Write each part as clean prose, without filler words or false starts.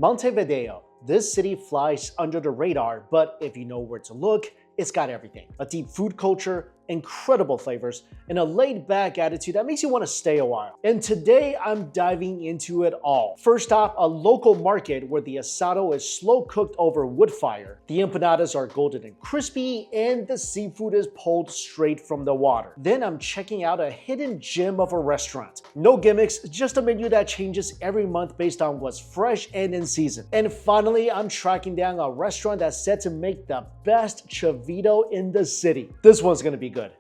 Montevideo. This city flies under the radar, but if you know where to look, it's got everything. A deep food culture, incredible flavors, and a laid-back attitude that makes you want to stay a while. And today, I'm diving into it all. First off, a local market where the asado is slow-cooked over wood fire. The empanadas are golden and crispy, and the seafood is pulled straight from the water. Then I'm checking out a hidden gem of a restaurant. No gimmicks, just a menu that changes every month based on what's fresh and in season. And finally, I'm tracking down a restaurant that's set to make the best chivito in the city. This one's gonna be good.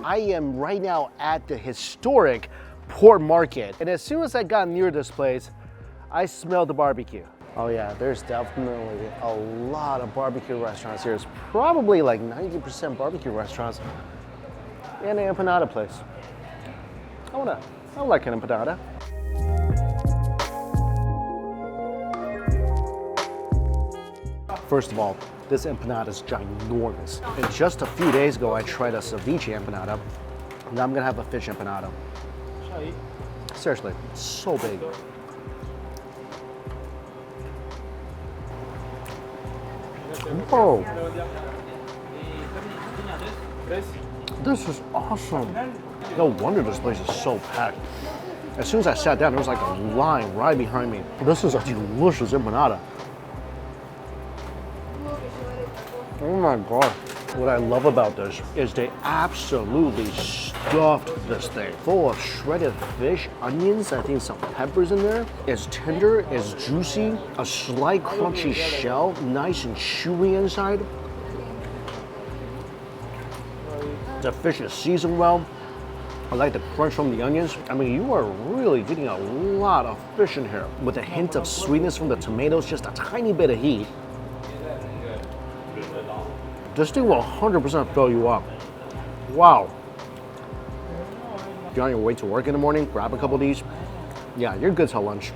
I am right now at the historic Port Market, and as soon as I got near this place, I smelled the barbecue. Oh yeah, there's definitely a lot of barbecue restaurants here. It's probably like 90% barbecue restaurants and an empanada place. I like an empanada. First of all, this empanada is ginormous. And just a few days ago, I tried a ceviche empanada. Now I'm gonna have a fish empanada. Seriously, it's so big. Whoa. This is awesome. No wonder this place is so packed. As soon as I sat down, there was like a line right behind me. This is a delicious empanada. Oh my God. What I love about this is they absolutely stuffed this thing full of shredded fish, onions, I think some peppers in there. It's tender, it's juicy, a slight crunchy shell, nice and chewy inside. The fish is seasoned well. I like the crunch from the onions. I mean, you are really getting a lot of fish in here with a hint of sweetness from the tomatoes, just a tiny bit of heat. This thing will 100% fill you up. Wow. If you're on your way to work in the morning, grab a couple of these. Yeah, you're good till lunch.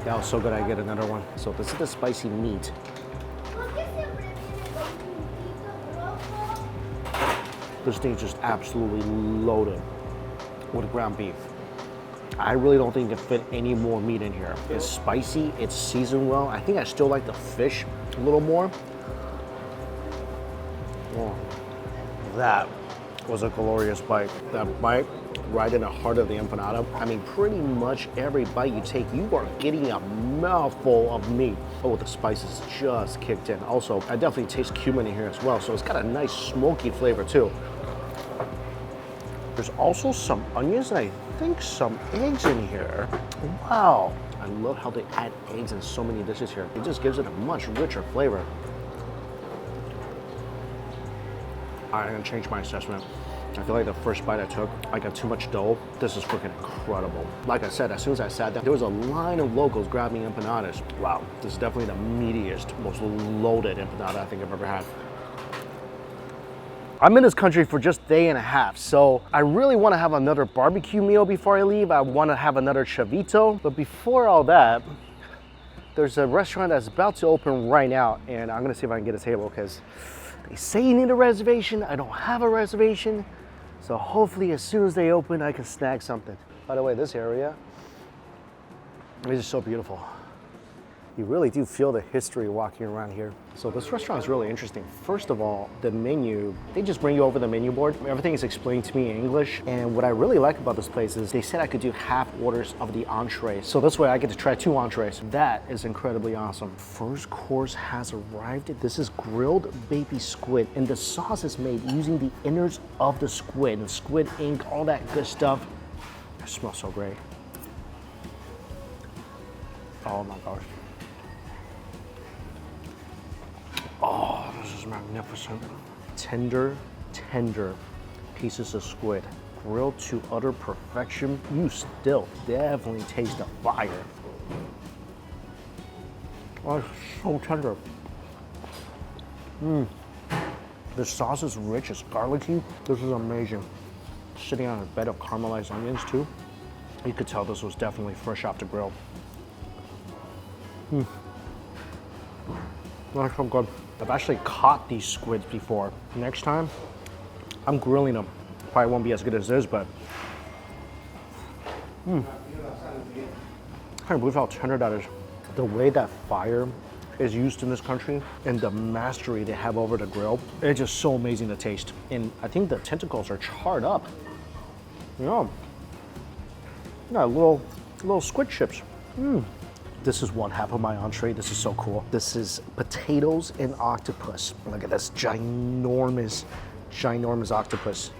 That was so good, I get another one. So this is the spicy meat. This thing's just absolutely loaded with ground beef. I really don't think you can fit any more meat in here. It's spicy, it's seasoned well. I think I still like the fish a little more. Oh, that was a glorious bite. That bite right in the heart of the empanada. I mean, pretty much every bite you take, you are getting a mouthful of meat. Oh, the spices just kicked in. Also, I definitely taste cumin in here as well, so it's got a nice smoky flavor too. There's also some onions and I think some eggs in here. Wow. I love how they add eggs in so many dishes here. It just gives it a much richer flavor. I'm gonna change my assessment. I feel like the first bite I took, I got too much dough. This is freaking incredible. Like I said, as soon as I sat down, there was a line of locals grabbing empanadas. Wow, this is definitely the meatiest, most loaded empanada I think I've ever had. I'm in this country for just a day and a half, so I really want to have another barbecue meal before I leave. I want to have another chivito, but before all that, there's a restaurant that's about to open right now, and I'm gonna see if I can get a table because they say you need a reservation. I don't have a reservation, so hopefully as soon as they open, I can snag something. By the way, this area is so beautiful. You really do feel the history walking around here. So this restaurant is really interesting. First of all, the menu, they just bring you over the menu board. Everything is explained to me in English. And what I really like about this place is they said I could do half orders of the entrees. So this way I get to try 2 entrees. That is incredibly awesome. First course has arrived. This is grilled baby squid. And the sauce is made using the innards of the squid and squid ink, all that good stuff. It smells so great. Oh my gosh. Oh, this is magnificent. Tender, tender pieces of squid, grilled to utter perfection. You still definitely taste the fire. Oh, it's so tender. The sauce is rich, it's garlicky. This is amazing. Sitting on a bed of caramelized onions too. You could tell this was definitely fresh off the grill. That's so good. I've actually caught these squids before. Next time, I'm grilling them. Probably won't be as good as this, but I can't believe how tender that is. The way that fire is used in this country and the mastery they have over the grill, it's just so amazing to taste. And I think the tentacles are charred up. Yeah, little squid chips. This is one half of my entree. This is so cool. This is potatoes and octopus. Look at this ginormous octopus.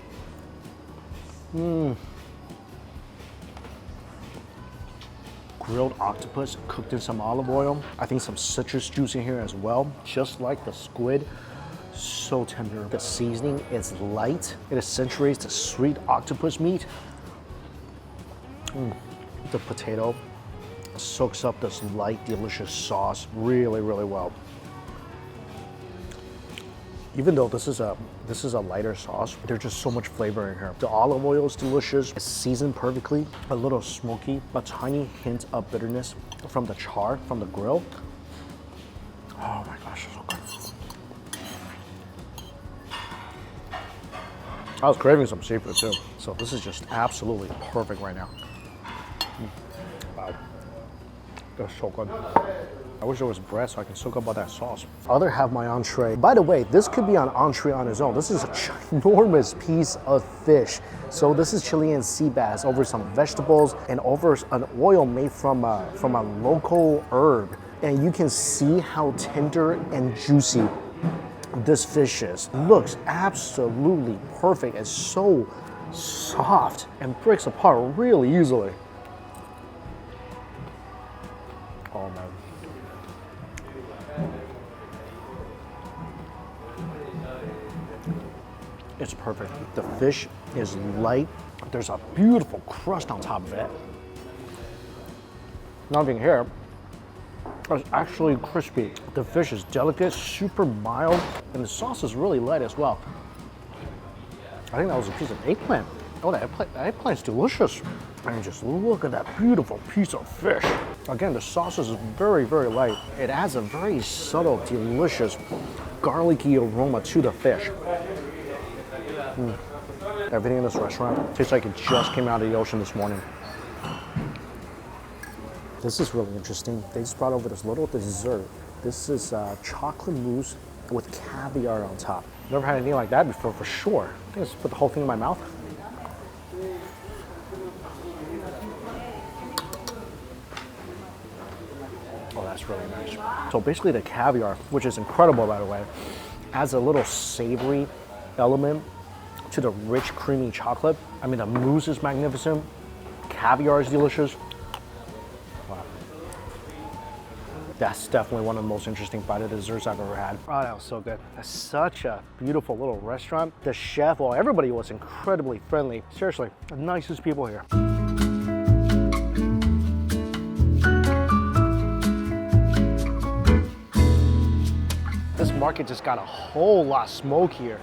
Grilled octopus cooked in some olive oil. I think some citrus juice in here as well, just like the squid. So tender. The seasoning is light. It accentuates the sweet octopus meat. The potato soaks up this light, delicious sauce really, really well. Even though this is a lighter sauce, there's just so much flavor in here. The olive oil is delicious. It's seasoned perfectly. A little smoky, a tiny hint of bitterness from the char, from the grill. Oh my gosh, it's so good. I was craving some seafood too. So this is just absolutely perfect right now. Wow, that's so good. I wish there was bread so I can soak up all that sauce. Other half my entree. By the way, this could be an entree on its own. This is a ginormous piece of fish. So this is Chilean sea bass over some vegetables and over an oil made from a local herb. And you can see how tender and juicy this fish is. Looks absolutely perfect. It's so soft and breaks apart really easily. Oh man. It's perfect. The fish is light. There's a beautiful crust on top of it. Nothing here. It's actually crispy. The fish is delicate, super mild, and the sauce is really light as well. I think that was a piece of eggplant. Oh, that eggplant's delicious. And just look at that beautiful piece of fish. Again, the sauce is very, very light. It adds a very subtle, delicious, garlicky aroma to the fish. Everything in this restaurant tastes like it just came out of the ocean this morning. This is really interesting. They just brought over this little dessert. This is chocolate mousse with caviar on top. Never had anything like that before, for sure. I think I just put the whole thing in my mouth. Oh, that's really nice. So basically the caviar, which is incredible by the way, adds a little savory element to the rich, creamy chocolate. I mean, the mousse is magnificent. Caviar is delicious. Wow. That's definitely one of the most interesting bite of desserts I've ever had. Oh, that was so good. That's such a beautiful little restaurant. The chef, well, everybody was incredibly friendly. Seriously, the nicest people here. This market just got a whole lot smokier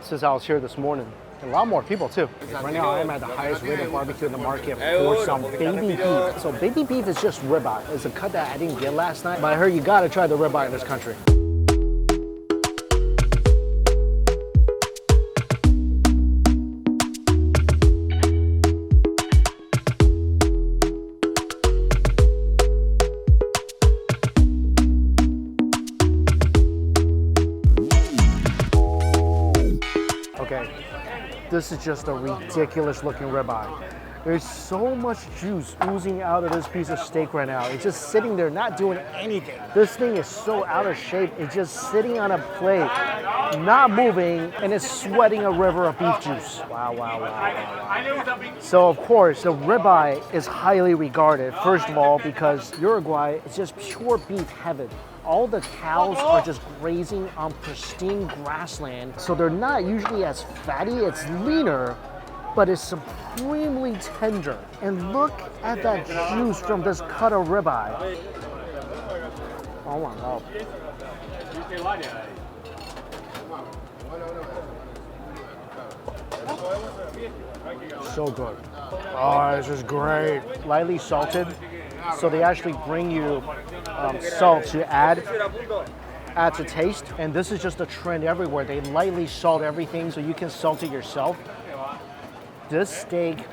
since I was here this morning. A lot more people too. Right now I am at the highest rate of barbecue in the market for some baby beef. So baby beef is just ribeye. It's a cut that I didn't get last night, but I heard you gotta try the ribeye in this country. This is just a ridiculous looking ribeye. There's so much juice oozing out of this piece of steak right now. It's just sitting there not doing anything. This thing is so out of shape. It's just sitting on a plate, not moving, and it's sweating a river of beef juice. Wow, wow, wow, wow, wow. So of course, the ribeye is highly regarded, first of all, because Uruguay is just pure beef heaven. All the cows are just grazing on pristine grassland, so they're not usually as fatty, it's leaner, but it's supremely tender. And look at that juice from this cut of ribeye. Oh my God. So good. Oh, this is great. Lightly salted. So they actually bring you salt to add adds a taste. And this is just a trend everywhere. They lightly salt everything so you can salt it yourself. This steak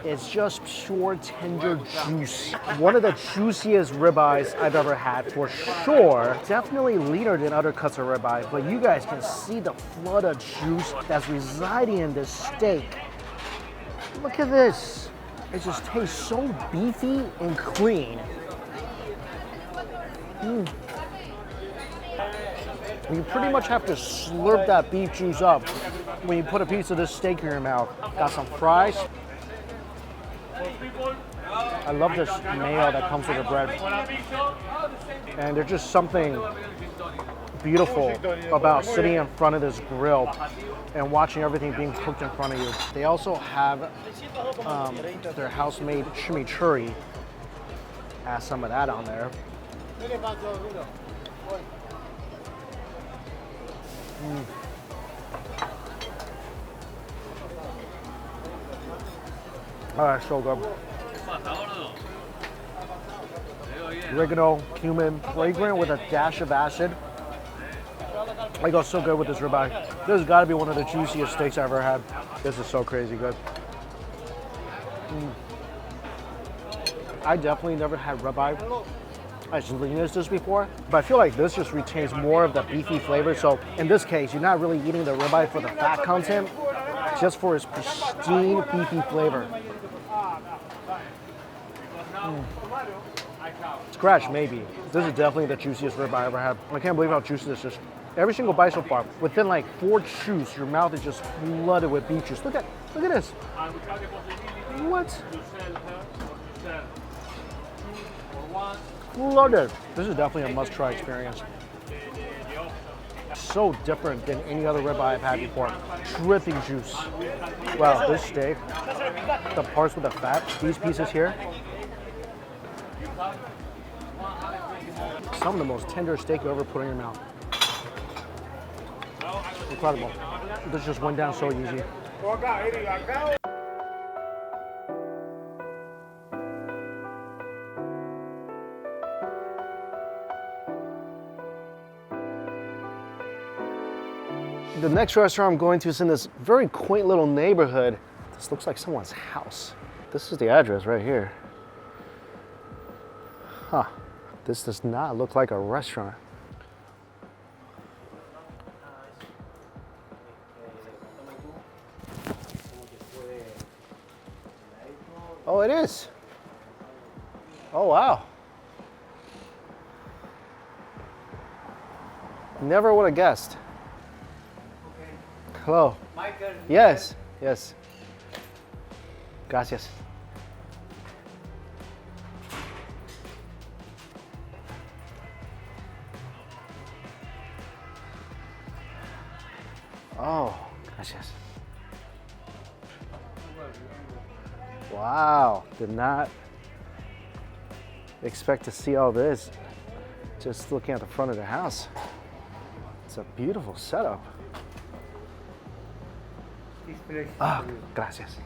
is just pure tender juice. One of the juiciest ribeyes I've ever had for sure. Definitely leaner than other cuts of ribeye, but you guys can see the flood of juice that's residing in this steak. Look at this. It just tastes so beefy and clean. You pretty much have to slurp that beef juice up when you put a piece of this steak in your mouth. Got some fries. I love this mayo that comes with the bread. And there's just something beautiful about sitting in front of this grill and watching everything being cooked in front of you. They also have their house-made chimichurri. Add some of that on there. Oh, that's so good. Oregano, cumin, fragrant with a dash of acid. I go so good with this ribeye. This has got to be one of the juiciest steaks I ever had. This is so crazy good. I definitely never had ribeye as lean as this before, but I feel like this just retains more of the beefy flavor. So in this case, you're not really eating the ribeye for the fat content, just for its pristine beefy flavor. Scratch, maybe. This is definitely the juiciest ribeye I ever had. I can't believe how juicy this is. Every single bite so far, within like 4 chews, your mouth is just flooded with beef juice. Look at this. What? Flooded. This is definitely a must-try experience. So different than any other ribeye I've had before. Dripping juice. Wow, this steak, the parts with the fat, these pieces here, some of the most tender steak you ever put in your mouth. Incredible. This just went down so easy. The next restaurant I'm going to is in this very quaint little neighborhood. This looks like someone's house. This is the address right here. Huh. This does not look like a restaurant. Oh, it is. Oh, wow. Never would have guessed. Hello. Michael. Yes, yes. Gracias. Oh, gracias. Wow, did not expect to see all this just looking at the front of the house. It's a beautiful setup. Ah, gracias.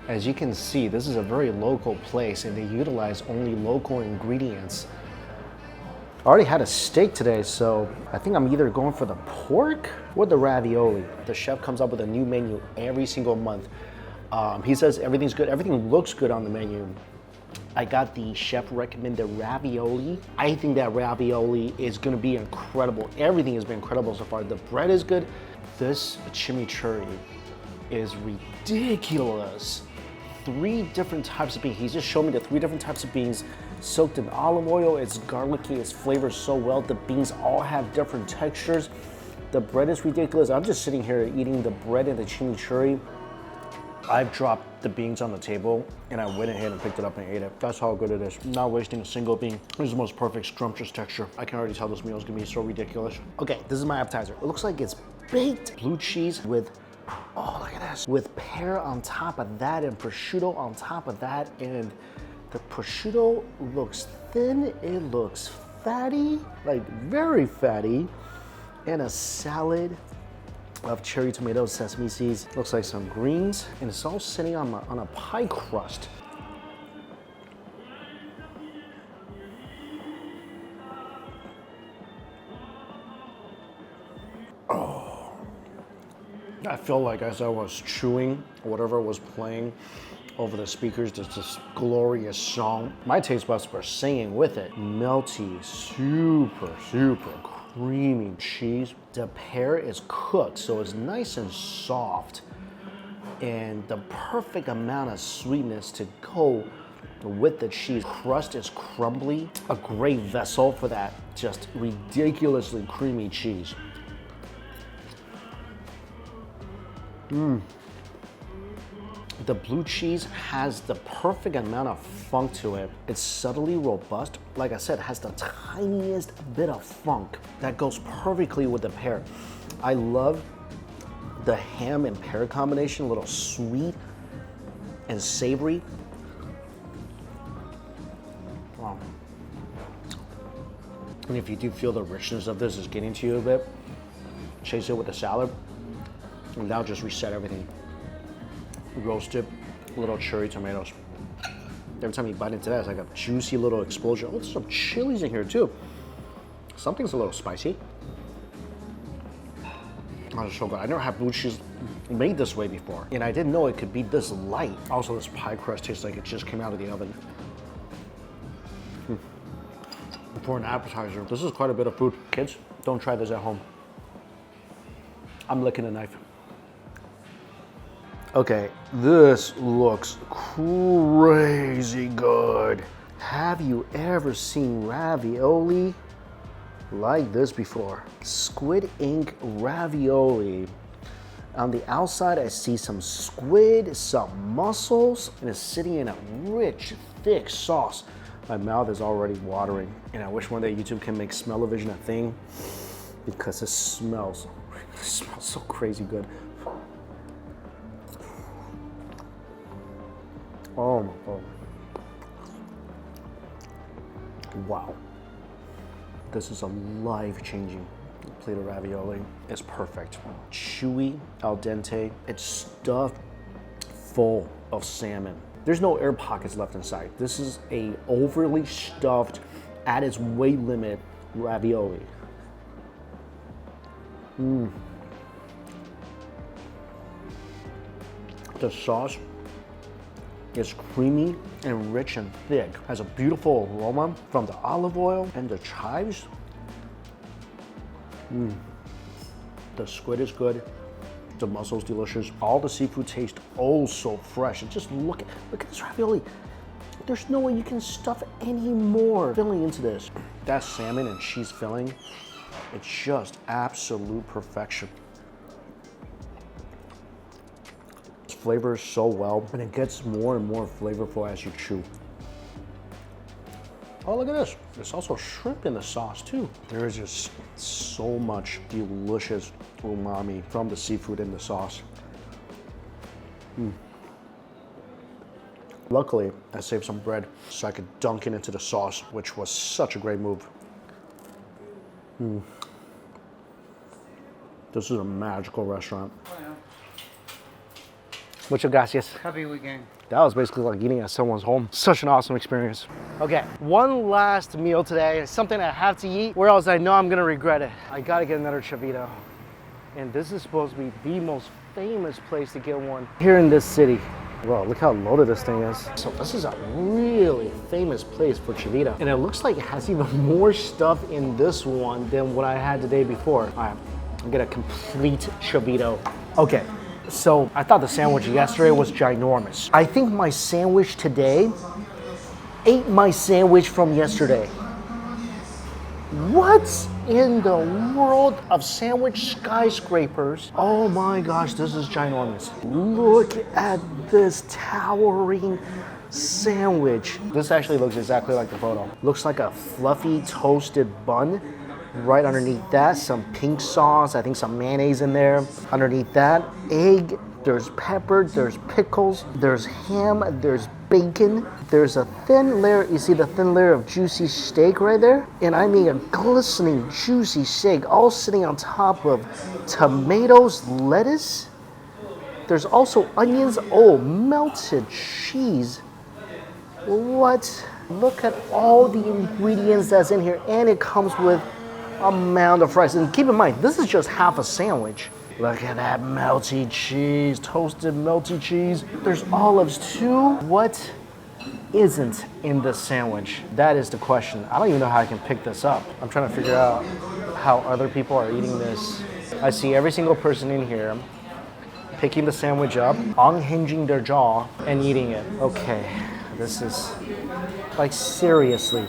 As you can see, this is a very local place and they utilize only local ingredients. I already had a steak today, so I think I'm either going for the pork or the ravioli. The chef comes up with a new menu every single month. He says everything's good, everything looks good on the menu. I got the chef recommended ravioli. I think that ravioli is gonna be incredible. Everything has been incredible so far. The bread is good. This chimichurri is ridiculous. 3 different types of beans. He just showed me the 3 different types of beans soaked in olive oil. It's garlicky, it's flavored so well. The beans all have different textures. The bread is ridiculous. I'm just sitting here eating the bread and the chimichurri. I've dropped the beans on the table and I went ahead and picked it up and ate it. That's how good it is. Not wasting a single bean. This is the most perfect scrumptious texture. I can already tell this meal is gonna be so ridiculous. Okay, this is my appetizer. It looks like it's baked blue cheese with, oh, look at this. With pear on top of that and prosciutto on top of that. And the prosciutto looks thin, it looks fatty, like very fatty. And a salad of cherry tomatoes, sesame seeds. Looks like some greens, and it's all sitting on a pie crust. Oh, I felt like as I was chewing whatever was playing over the speakers, there's this glorious song. My taste buds were singing with it. Melty, super, super creamy cheese. The pear is cooked, so it's nice and soft. And the perfect amount of sweetness to go with the cheese. Crust is crumbly. A great vessel for that just ridiculously creamy cheese. The blue cheese has the perfect amount of funk to it. It's subtly robust. Like I said, it has the tiniest bit of funk that goes perfectly with the pear. I love the ham and pear combination, a little sweet and savory. Wow. And if you do feel the richness of this is getting to you a bit, chase it with a salad, and that'll just reset everything. Roasted little cherry tomatoes. Every time you bite into that, it's like a juicy little explosion. Oh, there's some chilies in here too. Something's a little spicy. Oh, it's so good. I never had blue cheese made this way before, and I didn't know it could be this light. Also, this pie crust tastes like it just came out of the oven. For an appetizer, this is quite a bit of food. Kids, don't try this at home. I'm licking a knife. Okay, this looks crazy good. Have you ever seen ravioli like this before? Squid ink ravioli. On the outside, I see some squid, some mussels, and it's sitting in a rich, thick sauce. My mouth is already watering, and I wish one day YouTube can make smell-o-vision a thing, because it smells so crazy good. Oh my God. Wow. This is a life-changing plate of ravioli. It's perfect. Chewy, al dente. It's stuffed full of salmon. There's no air pockets left inside. This is a overly stuffed, at its weight limit, ravioli. The sauce is creamy and rich and thick. Has a beautiful aroma from the olive oil and the chives. The squid is good. The mussel's delicious. All the seafood tastes oh so fresh. And just look at this ravioli. There's no way you can stuff any more filling into this. That salmon and cheese filling, it's just absolute perfection. Flavors so well, and it gets more and more flavorful as you chew. Oh, look at this. There's also shrimp in the sauce too. There is just so much delicious umami from the seafood in the sauce. Luckily, I saved some bread so I could dunk it into the sauce, which was such a great move. This is a magical restaurant. Muchas gracias. Happy weekend. That was basically like eating at someone's home. Such an awesome experience. Okay, one last meal today. Something I have to eat, or else I know I'm gonna regret it. I gotta get another chivito. And this is supposed to be the most famous place to get one here in this city. Wow, look how loaded this thing is. So this is a really famous place for chivito. And it looks like it has even more stuff in this one than what I had the day before. All right, I'll get a complete chivito. Okay. So I thought the sandwich yesterday was ginormous. I think my sandwich today ate my sandwich from yesterday. What in the world of sandwich skyscrapers? Oh my gosh, this is ginormous. Look at this towering sandwich. This actually looks exactly like the photo. Looks like a fluffy toasted bun. Right underneath that, some pink sauce, I think some mayonnaise in there. Underneath that, egg, there's pepper, there's pickles, there's ham, there's bacon. There's a thin layer, you see the thin layer of juicy steak right there? And I mean a glistening, juicy steak, all sitting on top of tomatoes, lettuce. There's also onions, oh, melted cheese. What? Look at all the ingredients that's in here, and it comes with a mound of fries. And keep in mind, this is just half a sandwich. Look at that melty cheese, toasted melty cheese. There's olives too. What isn't in the sandwich? That is the question. I don't even know how I can pick this up. I'm trying to figure out how other people are eating this. I see every single person in here picking the sandwich up, unhinging their jaw, and eating it. Okay, this is, like, seriously,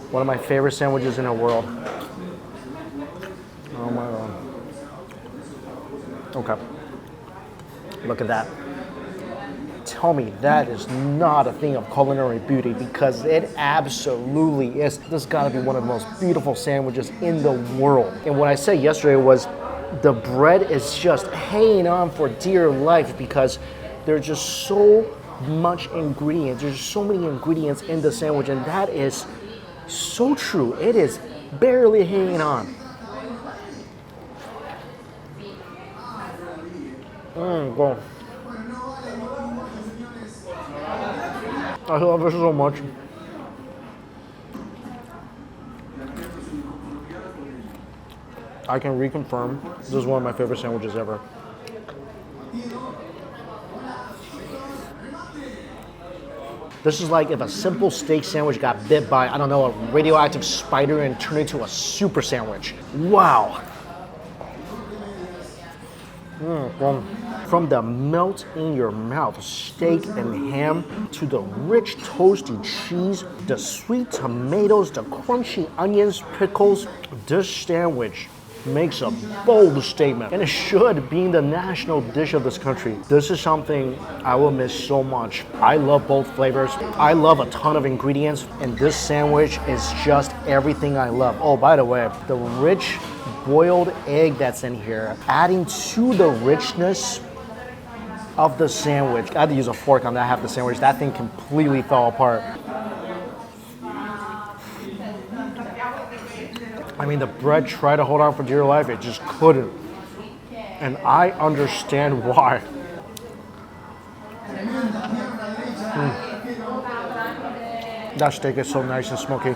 one of my favorite sandwiches in the world. Oh my God. Okay. Look at that. Tell me that is not a thing of culinary beauty, because it absolutely is. This has got to be one of the most beautiful sandwiches in the world. And what I said yesterday was the bread is just hanging on for dear life because there's just so much ingredients. There's so many ingredients in the sandwich, and that is so true. It is barely hanging on. Go. I love this so much. I can reconfirm this is one of my favorite sandwiches ever. This is like if a simple steak sandwich got bit by, I don't know, a radioactive spider and turned into a super sandwich. Wow. From the melt in your mouth steak and ham to the rich toasty cheese, the sweet tomatoes, the crunchy onions, pickles, this sandwich makes a bold statement, and it should, being the national dish of this country. This is something I will miss so much. I love both flavors. I love a ton of ingredients, and this sandwich is just everything I love. Oh, by the way, the rich boiled egg that's in here, adding to the richness of the sandwich. I had to use a fork on that half of the sandwich. That thing completely fell apart. I mean, the bread tried to hold on for dear life, it just couldn't. And I understand why. That steak is so nice and smoky.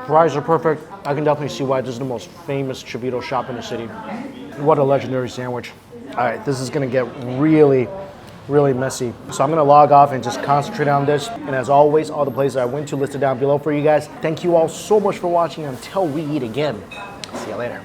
Fries are perfect. I can definitely see why this is the most famous chivito shop in the city. What a legendary sandwich. All right, this is gonna get really messy. So I'm gonna log off and just concentrate on this. And as always, all the places I went to listed down below for you guys. Thank you all so much for watching. Until we eat again. See you later.